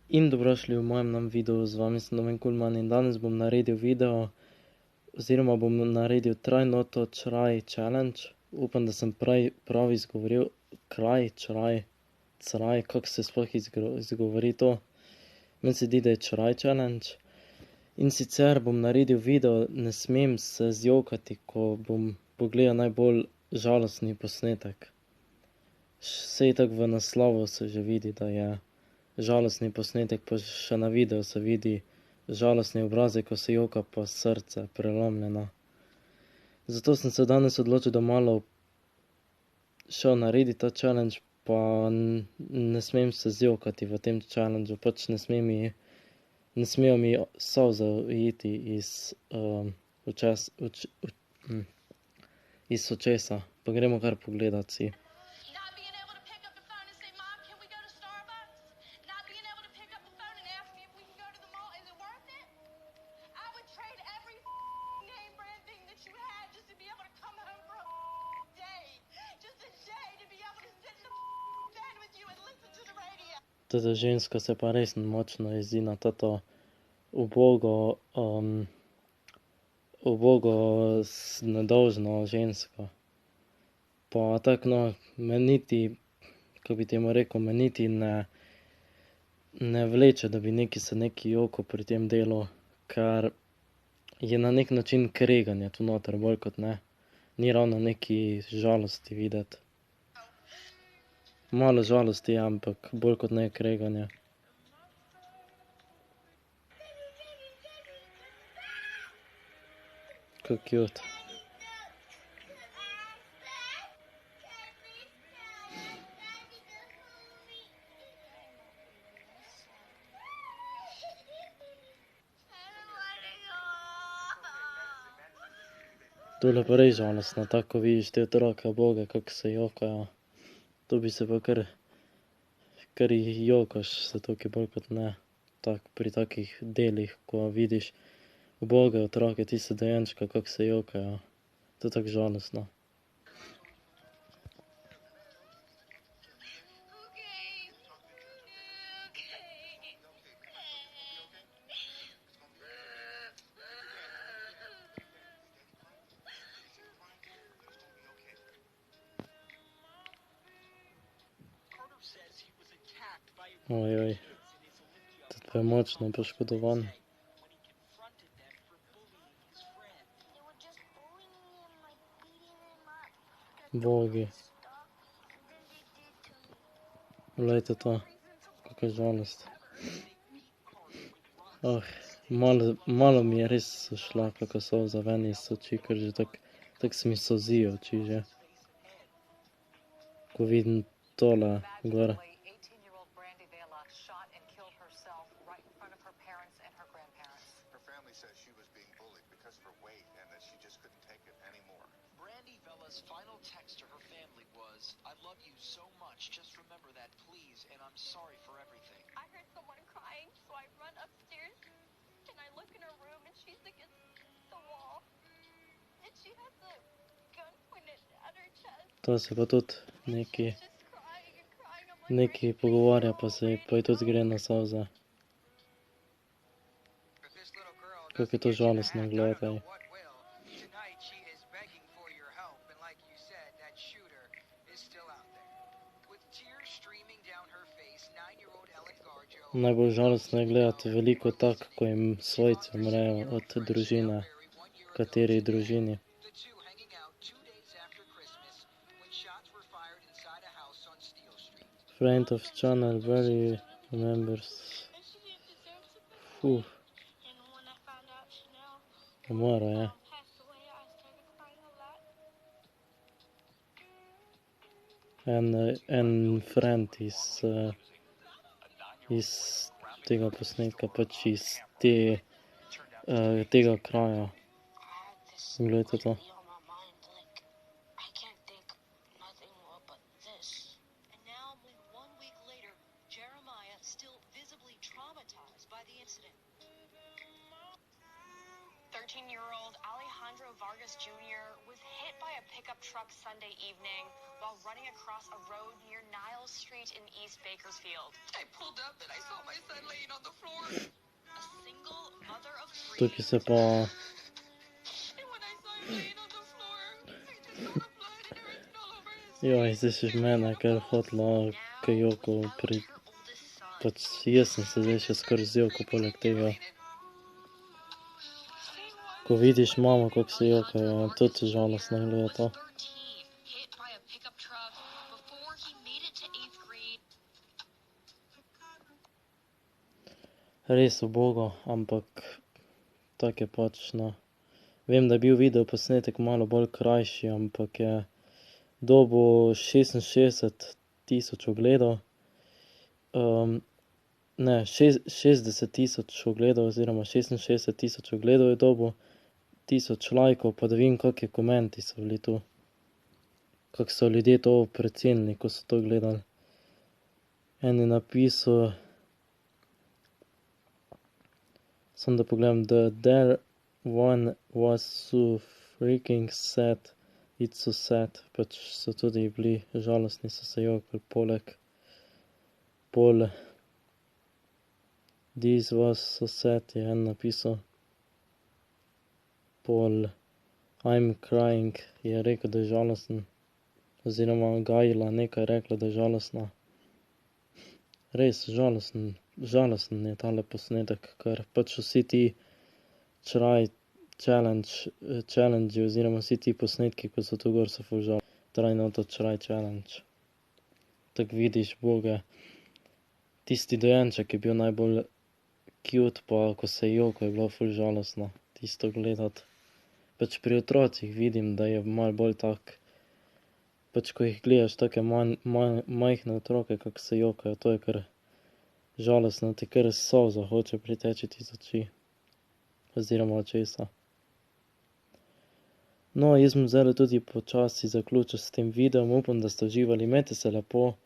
In dobrošli v mojem novem videu, z vami sem Domen Kulman in danes bom naredil video, oziroma bom naredil Try Not to Try Challenge. Upam, da sem prav izgovoril try, kako se sploh izgovori to. Meni se zdi, da je Try Challenge. In sicer bom naredil video, ne smem se zjokati, ko bom pogledal najbolj žalostni posnetek. Sej tako v naslovu se že vidi, da je žalostni posnetek, pa še na videu se vidi žalostni obrazek, ko se joka, pa srce prelomljeno. Zato sem se danes odločil, da malo šel narediti ta challenge, pa ne smem se zjokati v tem challengeu, pač ne smejo mi solze iti iz očesa. Pa gremo kar pogledat si. Tata ženska se pa res močno jezi na tato ubogo, nedolžno žensko. Pa tako no, me niti, kako bi temu rekel, me niti ne vleče, da bi se neki jokal pri tem delu, ker je na nek način kreganje tu noter, bolj kot ne. Ni ravno neki žalosti videti. Malo žalosti je, ampak bolj kot ne kreganje. Kako cute. Tole pa res žalostno, tako ko vidiš te otroke, boge, kako se jokajo. To bi se pa kar jokaš se tukaj bolj kot ne. Tako pri takih delih, ko vidiš uboge otroke, tiste dojenčke, kako se jokajo. To je tako žalostno. Ojoj, tudi pa je močno poškodovan. Bogi. Glejte to, kakšna žalost. Malo mi je res šla kaka solza ven iz oči, ker že tako se mi solzijo oči že. Ko vidim tole gor. Final text to her family was, I love you so much, just remember that, please, and I'm sorry for everything. I heard someone crying, so I run upstairs, and I look in her room, and she's against the wall, and she has a gun pointed at her chest. To se pa tudi neki pogovarja, pa je tudi gre na solze. Kako je to žalostno gledati. Najbolj žalostno je gledati veliko tako, ko jim svojci umrejo od družine, kateri družini. Friend of channel very remembers. Umora je. En friend iz tega posnetka, pač iz tega kraja. Glejte to. 13-year-old Alejandro Vargas Jr. was hit by a pickup truck Sunday evening while running across a road near Niles Street in East Bakersfield. I pulled up and I saw my son laying on the floor. A single mother of three. Tukaj se pa And when I saw him laying on the floor, I just saw the blood and it written all over his face. joj, zdaj si mene, ker hotla k Joko pri... Pač jaz sem se zdaj še skoraj z Joko poleg tega. Ko vidiš mamo, kako se joka, je tudi žalostno gleda to. 13, hit by a pickup truck before he made it to 8th grade. Res ubogo, ampak tak je pač, no. Vem, da je bil video posnetek malo bolj krajši, ampak je dobil 66,000 ogledov. Ne, 60,000 ogledov oziroma 66,000 ogledov je dobil, 1000 lajkov, pa da vidim, kakšni komenti so bili tu. Kako so ljudje to precenili, ko so to gledali. En je napisal, samo da pogledam, there one was so freaking sad, it's so sad, pač so tudi bili žalostni, so se jokali pol this was so sad, je en napisal. Pol I'm crying, je rekel, da je žalosten. Oziroma Gajla nekaj rekla, da je žalostna. Res, žalosten je tale posnetek, ker pač vsi ti challenge oziroma vsi ti posnetki, ko so tu gor, so ful žalostni. Try not to try challenge. Tako vidiš boge. Tisti dojenček je bil najbolj cute, pa ko se je joko, je bilo ful žalostno tisto gledati. Pač pri otrocih vidim, da je malo bolj tak, pač ko jih gledaš take majhne otroke, kako se jokajo, to je kar žalostno, ti kar solza hoče priteči iz oči. Oziroma očesa. No, jaz bom zdaj tudi počasi zaključil s tem videom, upam, da ste uživali, imejte se lepo,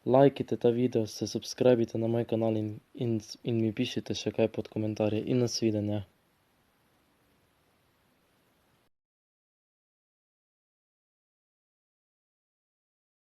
lajkite ta video, se subscribite na moj kanal in mi pišite še kaj pod komentarje in nasvidenje.